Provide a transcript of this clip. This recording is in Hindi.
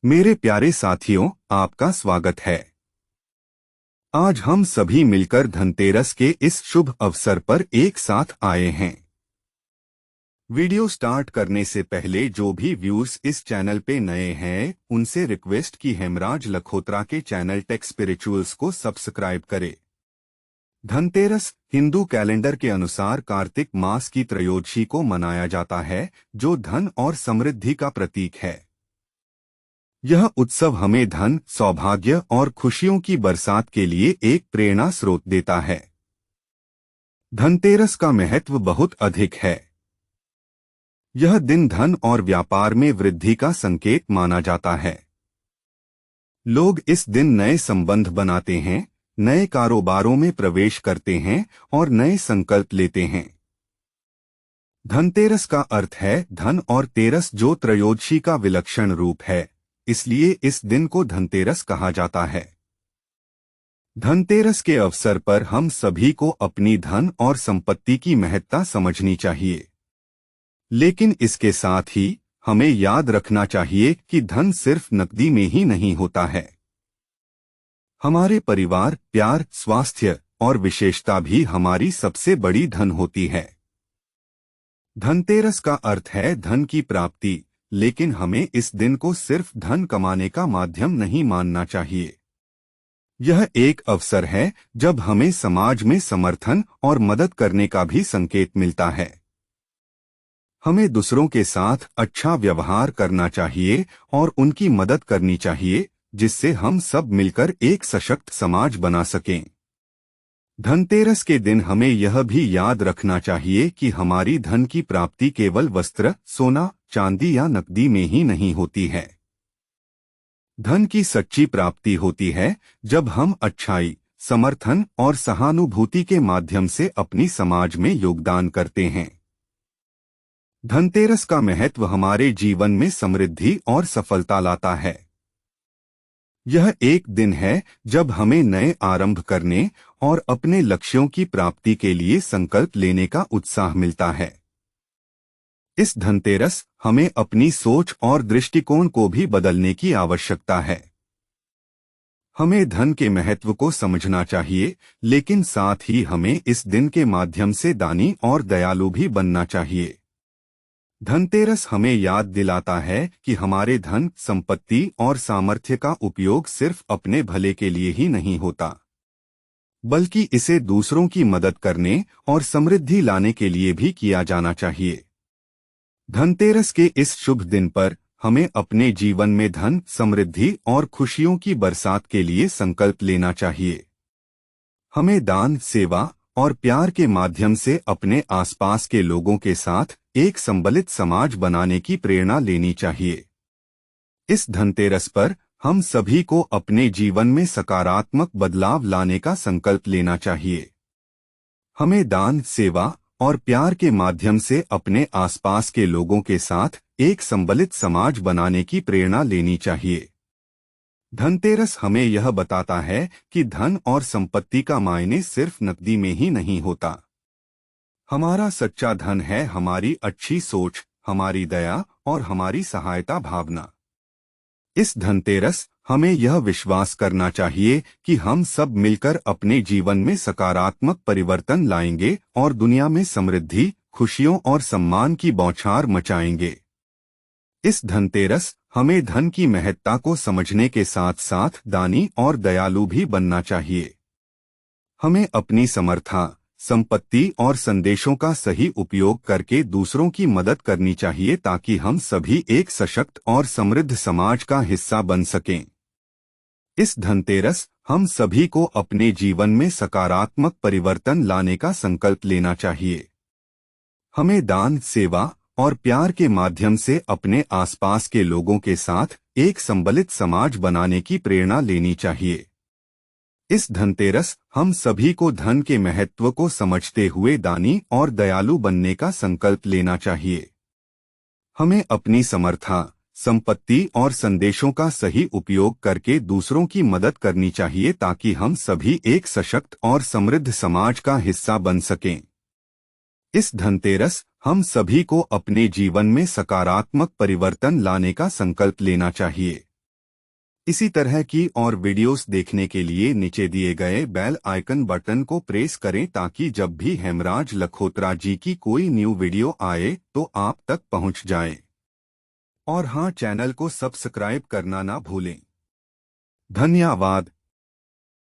मेरे प्यारे साथियों, आपका स्वागत है। आज हम सभी मिलकर धनतेरस के इस शुभ अवसर पर एक साथ आए हैं। वीडियो स्टार्ट करने से पहले जो भी व्यूअर्स इस चैनल पे नए हैं, उनसे रिक्वेस्ट कि हेमराज लखोत्रा के चैनल टेक स्पिरिचुअल्स को सब्सक्राइब करें। धनतेरस हिंदू कैलेंडर के अनुसार कार्तिक मास की त्रयोदशी को मनाया जाता है, जो धन और समृद्धि का प्रतीक है। यह उत्सव हमें धन, सौभाग्य और खुशियों की बरसात के लिए एक प्रेरणा स्रोत देता है। धनतेरस का महत्व बहुत अधिक है। यह दिन धन और व्यापार में वृद्धि का संकेत माना जाता है। लोग इस दिन नए संबंध बनाते हैं, नए कारोबारों में प्रवेश करते हैं और नए संकल्प लेते हैं। धनतेरस का अर्थ है धन और तेरस, जो त्रयोदशी का विलक्षण रूप है, इसलिए इस दिन को धनतेरस कहा जाता है। धनतेरस के अवसर पर हम सभी को अपनी धन और संपत्ति की महत्ता समझनी चाहिए। लेकिन इसके साथ ही हमें याद रखना चाहिए कि धन सिर्फ नकदी में ही नहीं होता है। हमारे परिवार, प्यार, स्वास्थ्य और विशेषता भी हमारी सबसे बड़ी धन होती है। धनतेरस का अर्थ है धन की प्राप्ति, लेकिन हमें इस दिन को सिर्फ धन कमाने का माध्यम नहीं मानना चाहिए। यह एक अवसर है जब हमें समाज में समर्थन और मदद करने का भी संकेत मिलता है। हमें दूसरों के साथ अच्छा व्यवहार करना चाहिए और उनकी मदद करनी चाहिए, जिससे हम सब मिलकर एक सशक्त समाज बना सकें। धनतेरस के दिन हमें यह भी याद रखना चाहिए कि हमारी धन की प्राप्ति केवल वस्त्र, सोना, चांदी या नकदी में ही नहीं होती है। धन की सच्ची प्राप्ति होती है जब हम अच्छाई, समर्थन और सहानुभूति के माध्यम से अपनी समाज में योगदान करते हैं। धनतेरस का महत्व हमारे जीवन में समृद्धि और सफलता लाता है। यह एक दिन है जब हमें नए आरंभ करने और अपने लक्ष्यों की प्राप्ति के लिए संकल्प लेने का उत्साह मिलता है। इस धनतेरस हमें अपनी सोच और दृष्टिकोण को भी बदलने की आवश्यकता है। हमें धन के महत्व को समझना चाहिए, लेकिन साथ ही हमें इस दिन के माध्यम से दानी और दयालु भी बनना चाहिए। धनतेरस हमें याद दिलाता है कि हमारे धन, संपत्ति और सामर्थ्य का उपयोग सिर्फ अपने भले के लिए ही नहीं होता, बल्कि इसे दूसरों की मदद करने और समृद्धि लाने के लिए भी किया जाना चाहिए। धनतेरस के इस शुभ दिन पर हमें अपने जीवन में धन, समृद्धि और खुशियों की बरसात के लिए संकल्प लेना चाहिए। हमें दान, सेवा और प्यार के माध्यम से अपने आसपास के लोगों के साथ एक संबलित समाज बनाने की प्रेरणा लेनी चाहिए। इस धनतेरस पर हम सभी को अपने जीवन में सकारात्मक बदलाव लाने का संकल्प लेना चाहिए। हमें दान, सेवा और प्यार के माध्यम से अपने आसपास के लोगों के साथ एक संबलित समाज बनाने की प्रेरणा लेनी चाहिए। धनतेरस हमें यह बताता है कि धन और संपत्ति का मायने सिर्फ नकदी में ही नहीं होता। हमारा सच्चा धन है हमारी अच्छी सोच, हमारी दया और हमारी सहायता भावना। इस धनतेरस हमें यह विश्वास करना चाहिए कि हम सब मिलकर अपने जीवन में सकारात्मक परिवर्तन लाएंगे और दुनिया में समृद्धि, खुशियों और सम्मान की बौछार मचाएंगे। इस धनतेरस हमें धन की महत्ता को समझने के साथ साथ दानी और दयालु भी बनना चाहिए। हमें अपनी समर्था, संपत्ति और संदेशों का सही उपयोग करके दूसरों की मदद करनी चाहिए, ताकि हम सभी एक सशक्त और समृद्ध समाज का हिस्सा बन सकें। इस धनतेरस हम सभी को अपने जीवन में सकारात्मक परिवर्तन लाने का संकल्प लेना चाहिए। हमें दान, सेवा और प्यार के माध्यम से अपने आसपास के लोगों के साथ एक संबलित समाज बनाने की प्रेरणा लेनी चाहिए। इस धनतेरस हम सभी को धन के महत्व को समझते हुए दानी और दयालु बनने का संकल्प लेना चाहिए। हमें अपनी समर्था, संपत्ति और संदेशों का सही उपयोग करके दूसरों की मदद करनी चाहिए, ताकि हम सभी एक सशक्त और समृद्ध समाज का हिस्सा बन सकें। इस धनतेरस हम सभी को अपने जीवन में सकारात्मक परिवर्तन लाने का संकल्प लेना चाहिए। इसी तरह की और वीडियोस देखने के लिए नीचे दिए गए बेल आइकन बटन को प्रेस करें ताकि जब भी हेमराज लखोत्रा जी की कोई न्यू वीडियो आए तो आप तक पहुंच जाए। और हाँ, चैनल को सब्सक्राइब करना ना भूलें। धन्यवाद।